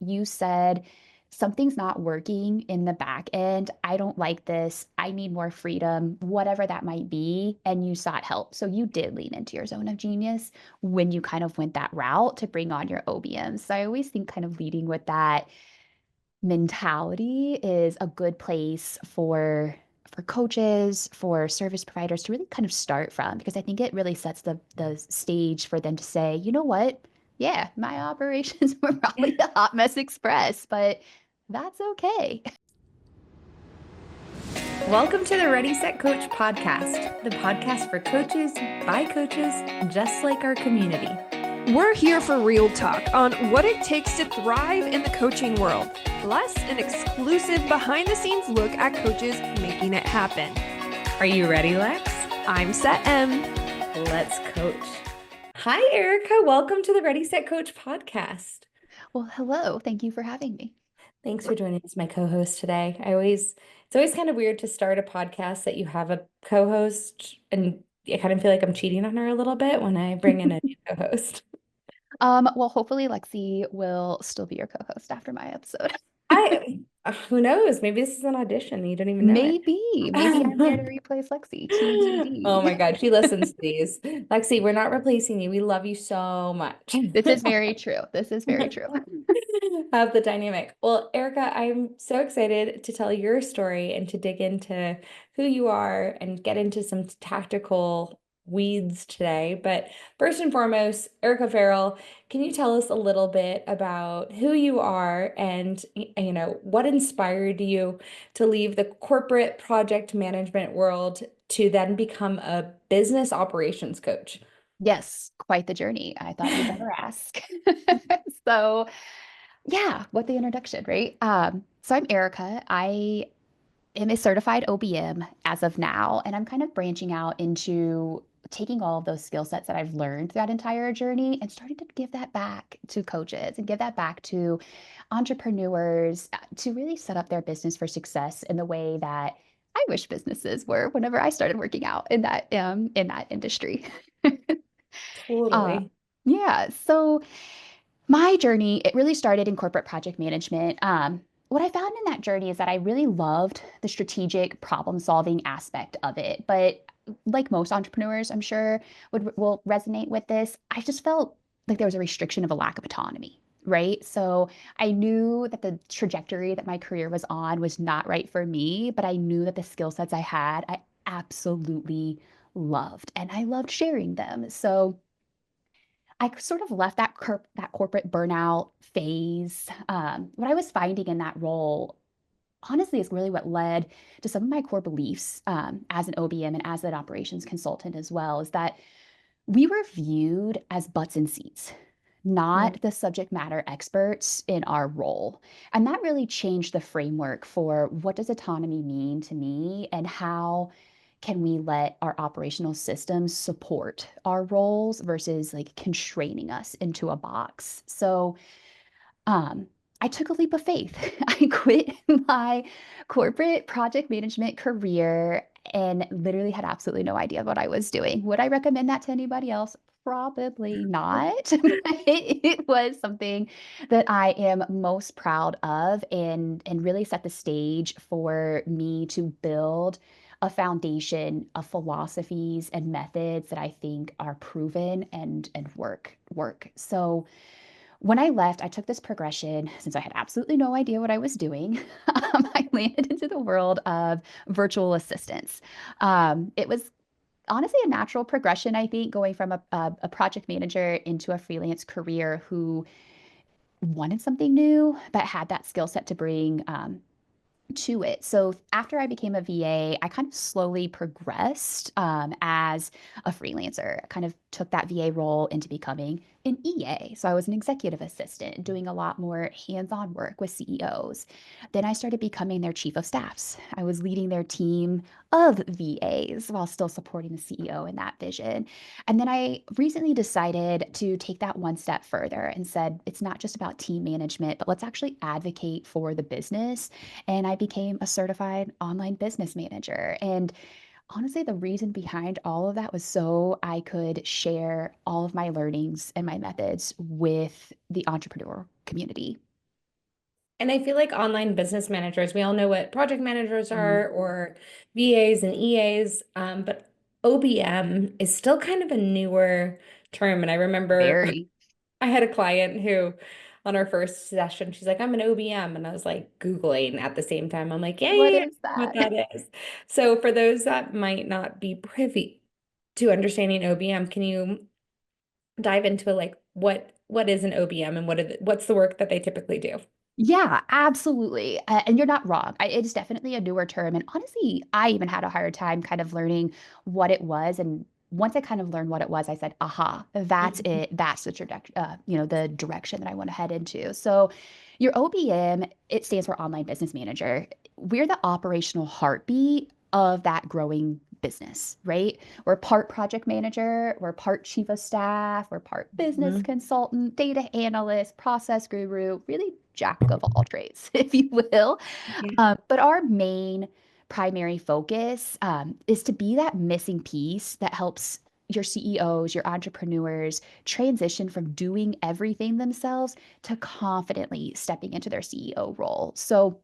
you said, something's not working in the back end. I don't like this. I need more freedom, whatever that might be. And you sought help. So you did lean into your zone of genius when you kind of went that route to bring on your OBMs. So I always think kind of leading with that mentality is a good place for coaches, for service providers to really kind of start from, because I think it really sets the stage for them to say, you know what? Yeah, my operations were probably a hot mess express, but that's okay. Welcome to the Ready Set Coach podcast, the podcast for coaches by coaches, just like our community. We're here for real talk on what it takes to thrive in the coaching world, plus an exclusive behind the scenes look at coaches making it happen. Are you ready, Lex? I'm Set M. Let's coach. Hi, Erica. Welcome to the Ready Set Coach podcast. Well, hello. Thank you for having me. Thanks for joining us, my co-host today. It's always kind of weird to start a podcast that you have a co-host, and I kind of feel like I'm cheating on her a little bit when I bring in a new co-host. Well, hopefully Lexi will still be your co-host after my episode. Who knows? Maybe this is an audition. You don't even know it. Maybe I'm there to replace Lexi. Oh my TBD. God, she listens to these. Lexi, we're not replacing you. We love you so much. This is very true. This is very true. Of the dynamic. Well, Erica, I'm so excited to tell your story and to dig into who you are and get into some tactical weeds today. But first and foremost, Erica Farrell, can you tell us a little bit about who you are and what inspired you to leave the corporate project management world to then become a business operations coach? Yes, quite the journey. I thought you'd better ask. So, yeah, what the introduction, right? So I'm Erica. I am a certified OBM as of now, and I'm kind of branching out into taking all of those skill sets that I've learned through that entire journey and starting to give that back to coaches and give that back to entrepreneurs to really set up their business for success in the way that I wish businesses were whenever I started working out in that industry. Uh, Totally. yeah, so my journey, it really started in corporate project management. What I found in that journey is that I really loved the strategic problem solving aspect of it. But like most entrepreneurs, I'm sure will resonate with this. I just felt like there was a restriction of a lack of autonomy, right? So I knew that the trajectory that my career was on was not right for me, but I knew that the skill sets I had, I absolutely loved, and I loved sharing them. So I sort of left that corporate burnout phase. What I was finding in that role, honestly, is really what led to some of my core beliefs as an OBM and as an operations consultant as well, is that we were viewed as butts in seats, not the subject matter experts in our role. And that really changed the framework for what does autonomy mean to me and how can we let our operational systems support our roles versus like constraining us into a box. So um, I took a leap of faith. I quit my corporate project management career and literally had absolutely no idea what I was doing. Would I recommend that to anybody else? Probably not. It was something that I am most proud of and really set the stage for me to build a foundation of philosophies and methods that I think are proven and work. So when I left, I took this progression since I had absolutely no idea what I was doing. I landed into the world of virtual assistants. It was honestly a natural progression, I think, going from a project manager into a freelance career who wanted something new, but had that skill set to bring to it. So after I became a VA, I kind of slowly progressed as a freelancer. I kind of took that VA role into becoming an EA. So I was an executive assistant, doing a lot more hands-on work with CEOs. Then I started becoming their chief of staffs. I was leading their team of VAs while still supporting the CEO in that vision. And then I recently decided to take that one step further and said, it's not just about team management, but let's actually advocate for the business, and I became a certified online business manager. And honestly, the reason behind all of that was so I could share all of my learnings and my methods with the entrepreneur community. And I feel like online business managers, we all know what project managers Mhm. are or VAs and EAs, but OBM is still kind of a newer term. And I remember Very. I had a client who, on our first session, she's like, I'm an OBM. And I was like, Googling at the same time. I'm like, What yay, I is know what that? that is. So, for those that might not be privy to understanding OBM, can you dive into like what is an OBM and what's the work that they typically do? Yeah, absolutely. And you're not wrong. It's definitely a newer term. And honestly, I even had a hard time kind of learning what it was. And once I kind of learned what it was, I said, aha, that's Mhm. it. That's the trajectory, the direction that I want to head into. So your OBM, it stands for Online Business Manager. We're the operational heartbeat of that growing business, right? We're part project manager, we're part chief of staff, we're part business Mhm. consultant, data analyst, process guru, really jack of all trades, if you will. Yeah. But our main primary focus is to be that missing piece that helps your CEOs, your entrepreneurs transition from doing everything themselves to confidently stepping into their CEO role. So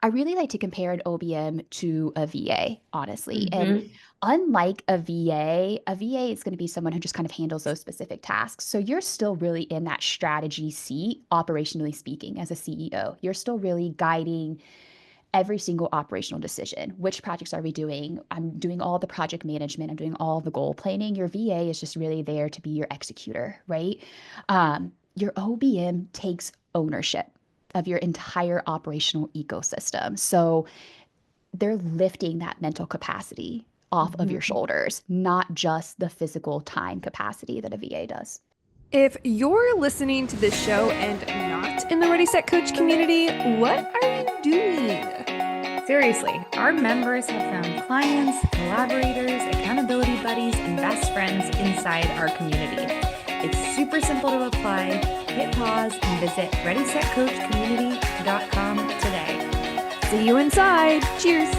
I really like to compare an OBM to a VA, honestly. And Mhm. unlike a VA is going to be someone who just kind of handles those specific tasks. So you're still really in that strategy seat, operationally speaking, as a CEO. You're still really guiding every single operational decision. Which projects are we doing? I'm doing all the project management, I'm doing all the goal planning. Your VA is just really there to be your executor, right? Your OBM takes ownership of your entire operational ecosystem. So they're lifting that mental capacity off of your Mhm. shoulders, not just the physical time capacity that a VA does. If you're listening to this show and not in the Ready Set Coach community, what are you doing? Seriously, our members have found clients, collaborators, accountability buddies, and best friends inside our community. It's super simple to apply. Hit pause and visit readysetcoachcommunity.com today. See you inside. Cheers.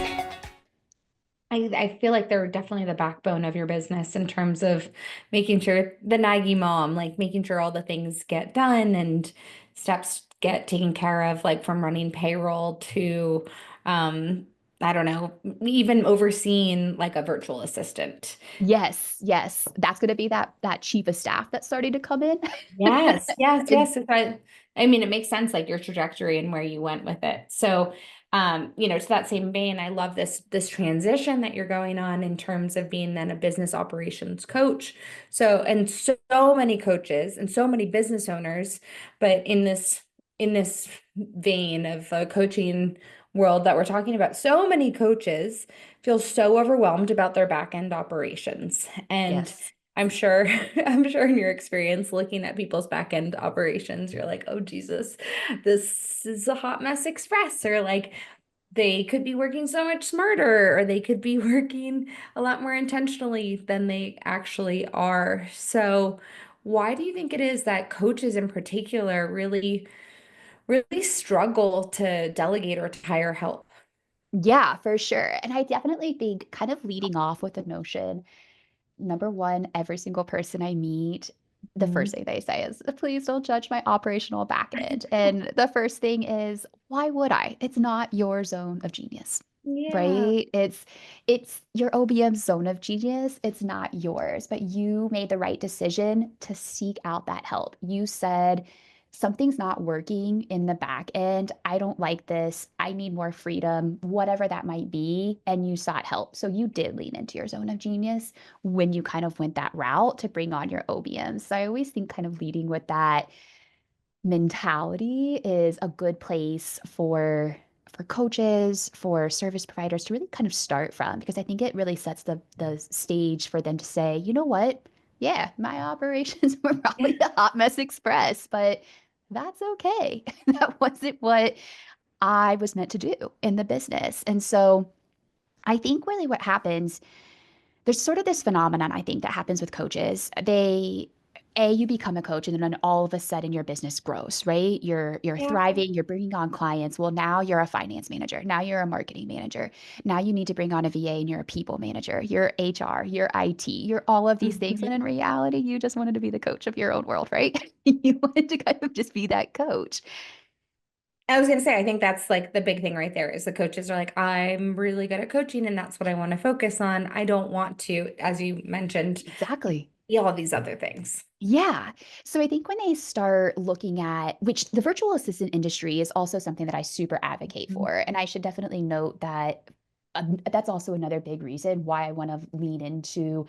I feel like they're definitely the backbone of your business in terms of making sure the naggy mom, like making sure all the things get done and steps get taken care of, like from running payroll to, I don't know, even overseeing like a virtual assistant. Yes, yes, that's going to be that chief of staff that's starting to come in. Yes, yes, And yes. I mean, it makes sense, like your trajectory and where you went with it. So, to that same vein, I love this transition that you're going on in terms of being then a business operations coach. So, and so many coaches and so many business owners, but in this vein of coaching world that we're talking about, so many coaches feel so overwhelmed about their back end operations. And yes. I'm sure, I'm sure in your experience looking at people's back end operations, you're like, oh Jesus, this is a hot mess express, or like they could be working so much smarter, or they could be working a lot more intentionally than they actually are. So, why do you think it is that coaches in particular really struggle to delegate or to hire help? Yeah, for sure. And I definitely think kind of leading off with the notion, number one, every single person I meet, the first Mhm. thing they say is, please don't judge my operational back end. And the first thing is, why would I? It's not your zone of genius, Yeah. right? It's your OBM zone of genius. It's not yours, but you made the right decision to seek out that help. You said, something's not working in the back end. I don't like this. I need more freedom, whatever that might be. And you sought help. So you did lean into your zone of genius when you kind of went that route to bring on your OBMs. So I always think kind of leading with that mentality is a good place for coaches, for service providers to really kind of start from, because I think it really sets the stage for them to say, you know what? Yeah, my operations were probably a hot mess express, but that's okay. That wasn't what I was meant to do in the business. And so I think really what happens, there's sort of this phenomenon I think that happens with coaches. You become a coach and then all of a sudden your business grows, right? You're Yeah. thriving, you're bringing on clients. Well, now you're a finance manager. Now you're a marketing manager. Now you need to bring on a VA and you're a people manager. You're HR, you're IT, you're all of these things. And in Mhm. reality, you just wanted to be the coach of your own world, right? You wanted to kind of just be that coach. I was going to say, I think that's like the big thing right there is the coaches are like, I'm really good at coaching and that's what I want to focus on. I don't want to, as you mentioned, Exactly. be all these other things. Yeah. So I think when they start looking at, which the virtual assistant industry is also something that I super advocate Mhm. for. And I should definitely note that that's also another big reason why I want to lean into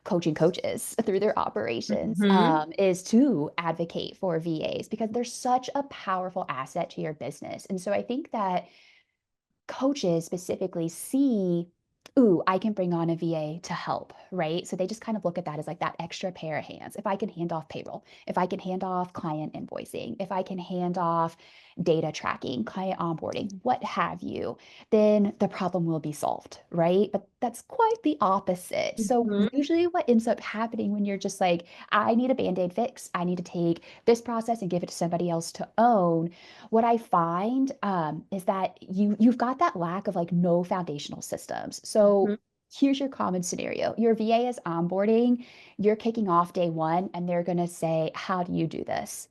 coaching coaches through their operations, Mhm. is to advocate for VAs because they're such a powerful asset to your business. And so I think that coaches specifically see, ooh, I can bring on a VA to help, right? So they just kind of look at that as like that extra pair of hands. If I can hand off payroll, if I can hand off client invoicing, if I can hand off data tracking, client onboarding, what have you, then the problem will be solved, right? But that's quite the opposite. So Mhm. usually what ends up happening when you're just like, I need a band-aid fix, I need to take this process and give it to somebody else to own, what I find is that you've got that lack of like no foundational systems. So Mhm. here's your common scenario. Your VA is onboarding, you're kicking off day one, and they're gonna say, how do you do this?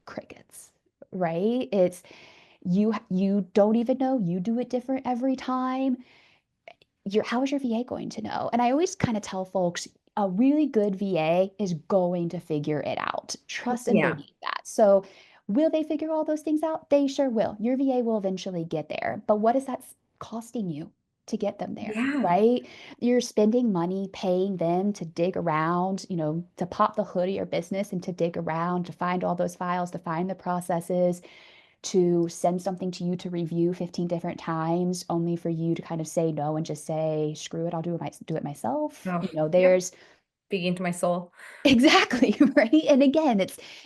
Crickets, right? It's you don't even know, you do it different every time. How is your VA going to know? And I always kind of tell folks a really good VA is going to figure it out. Trust and Yeah. believe that. So, will they figure all those things out? They sure will. Your VA will eventually get there. But what is that costing you to get them there, Yeah. right? You're spending money paying them to dig around, to pop the hood of your business and to dig around, to find all those files, to find the processes, to send something to you to review 15 different times only for you to kind of say no and just say screw it, I'll do it myself. Oh, yep. There's Speaking to my soul. exactly right. And again,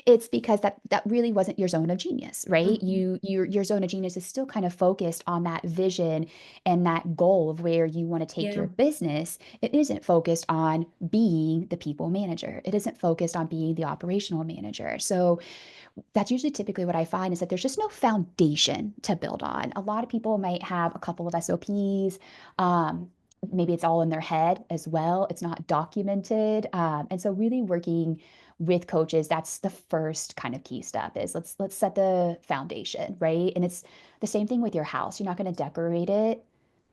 it's because that really wasn't your zone of genius, right? Mhm. Your zone of genius is still kind of focused on that vision and that goal of where you want to take Yeah. your business. It isn't focused on being the people manager. It isn't focused on being the operational manager. So that's usually typically what I find is that there's just no foundation to build on. A lot of people might have a couple of SOPs. Maybe it's all in their head as well. It's not documented. And so really working with coaches, that's the first kind of key step is let's set the foundation, right? And it's the same thing with your house. You're not going to decorate it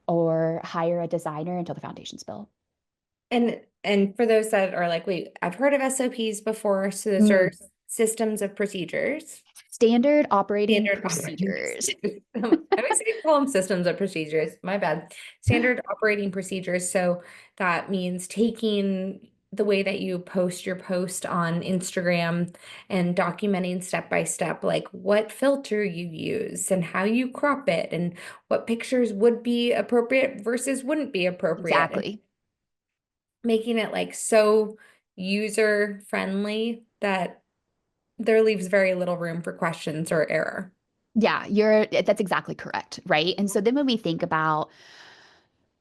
or hire a designer until the foundation's built. And for those that are like, wait, I've heard of SOPs before. So those are Mm. systems of procedures. Standard operating Standard operating procedures. procedures. I always say call them systems of procedures. My bad. Standard operating procedures. So that means taking the way that you post your post on Instagram and documenting step by step, like what filter you use and how you crop it and what pictures would be appropriate versus wouldn't be appropriate, and Exactly. making it like so user friendly that there leaves very little room for questions or error. Yeah, that's exactly correct, right? And so then when we think about,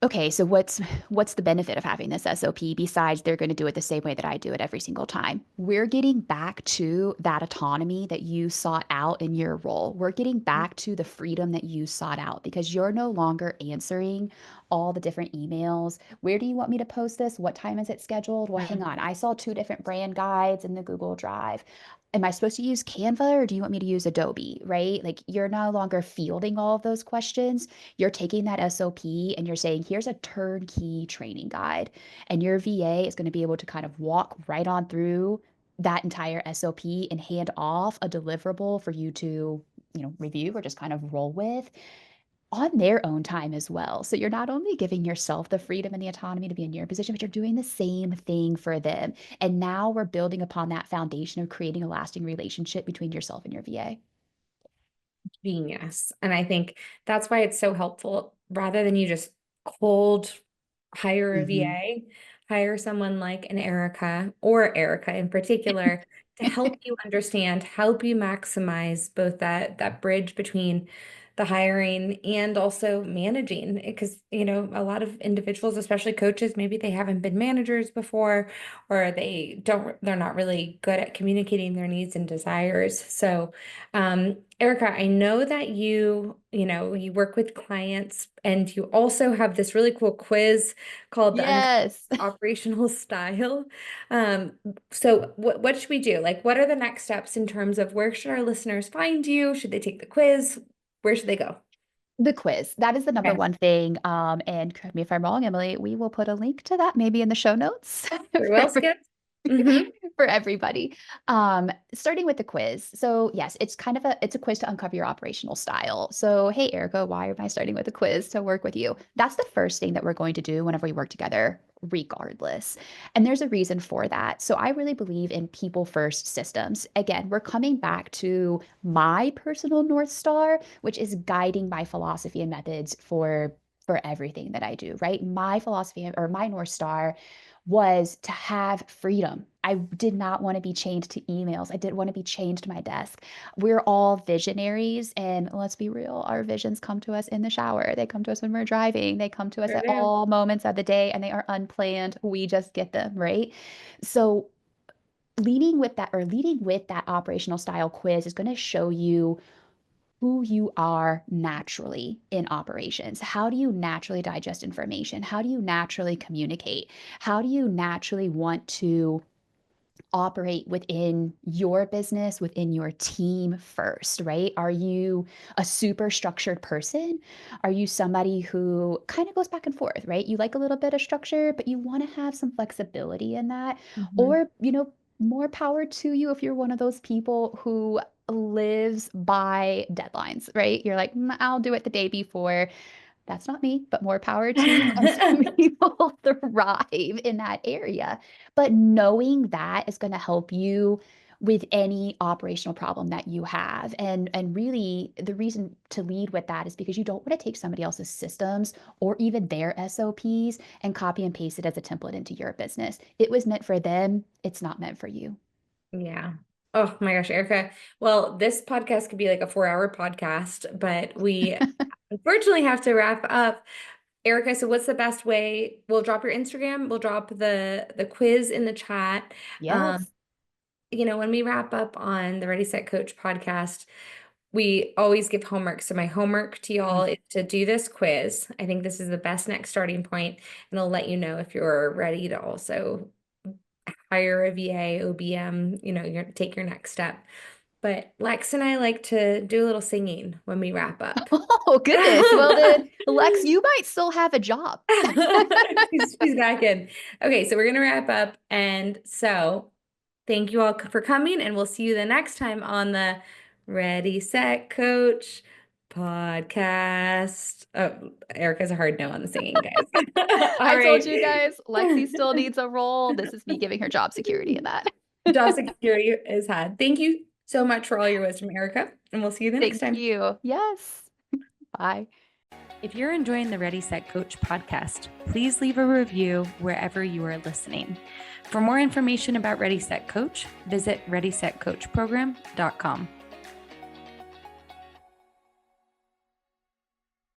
okay, so what's the benefit of having this SOP besides they're going to do it the same way that I do it every single time? We're getting back to that autonomy that you sought out in your role. We're getting back to the freedom that you sought out because you're no longer answering all the different emails. Where do you want me to post this? What time is it scheduled? Well, hang on. I saw two different brand guides in the Google Drive. Am I supposed to use Canva or do you want me to use Adobe, right? Like you're no longer fielding all of those questions. You're taking that SOP and you're saying, here's a turnkey training guide. And your VA is going to be able to kind of walk right on through that entire SOP and hand off a deliverable for you to, review or just kind of roll with on their own time as well. So you're not only giving yourself the freedom and the autonomy to be in your position, but you're doing the same thing for them. And now we're building upon that foundation of creating a lasting relationship between yourself and your VA. Genius. And I think that's why it's so helpful rather than you just cold hire a Mhm. VA, hire someone like an Erica or Erica in particular to help you understand, help you maximize both that bridge between the hiring and also managing, because, a lot of individuals, especially coaches, maybe they haven't been managers before, or they're not really good at communicating their needs and desires. So, Erica, I know that you work with clients and you also have this really cool quiz called the Yes. Operational Style. Um, so what should we do? Like, what are the next steps in terms of where should our listeners find you? Should they take the quiz? Where should they go? The quiz. That is the number Okay. one thing. And correct me if I'm wrong, Emily, we will put a link to that maybe in the show notes Very for well, Skip. Mm-hmm. for everybody. Starting with the quiz. So yes, it's a quiz to uncover your operational style. So hey, Erica, why am I starting with a quiz to work with you? That's the first thing that we're going to do whenever we work together, regardless. And there's a reason for that. So I really believe in people first systems. Again, we're coming back to my personal North Star, which is guiding my philosophy and methods for everything that I do, right? My philosophy or my North Star was to have freedom. I did not want to be chained to emails. I didn't want to be chained to my desk. We're all visionaries, and let's be real, our visions come to us in the shower. They come to us when we're driving. They come to us Sure at do. all moments of the day, and they are unplanned. We just get them, right? So, leading with that operational style quiz is going to show you who you are naturally in operations. How do you naturally digest information? How do you naturally communicate? How do you naturally want to operate within your business, within your team first, right? Are you a super structured person? Are you somebody who kind of goes back and forth, right? You like a little bit of structure, but you want to have some flexibility in that. Mhm. Or, more power to you if you're one of those people who lives by deadlines, right? You're like, I'll do it the day before. That's not me, but more power to you. And some people thrive in that area. But knowing that is going to help you with any operational problem that you have. And really the reason to lead with that is because you don't want to take somebody else's systems or even their SOPs and copy and paste it as a template into your business. It was meant for them, it's not meant for you. Yeah. Oh my gosh, Erica. Well, this podcast could be like a 4-hour podcast, but we unfortunately have to wrap up. Erica, so what's the best way? We'll drop your Instagram, we'll drop the quiz in the chat. Um, Yes. when we wrap up on the Ready Set Coach podcast, we always give homework. So my homework to y'all is to do this quiz. I think this is the best next starting point, and it'll let you know if you're ready to also hire a VA, OBM, take your next step. But Lex and I like to do a little singing when we wrap up. Oh, goodness. Well, then, Lex, you might still have a job. She's back in. Okay, so we're gonna wrap up. And so thank you all for coming, and we'll see you the next time on the Ready, Set, Coach podcast. Oh, Erica's a hard no on the singing, guys. All I told right. you guys, Lexi still needs a role. This is me giving her job security in that. Job security is had. Thank you so much for all your wisdom, Erica, and we'll see you the next Thank time. you. Yes. Bye. If you're enjoying the Ready, Set, Coach podcast, please leave a review wherever you are listening. For more information about Ready, Set, Coach, visit readysetcoachprogram.com.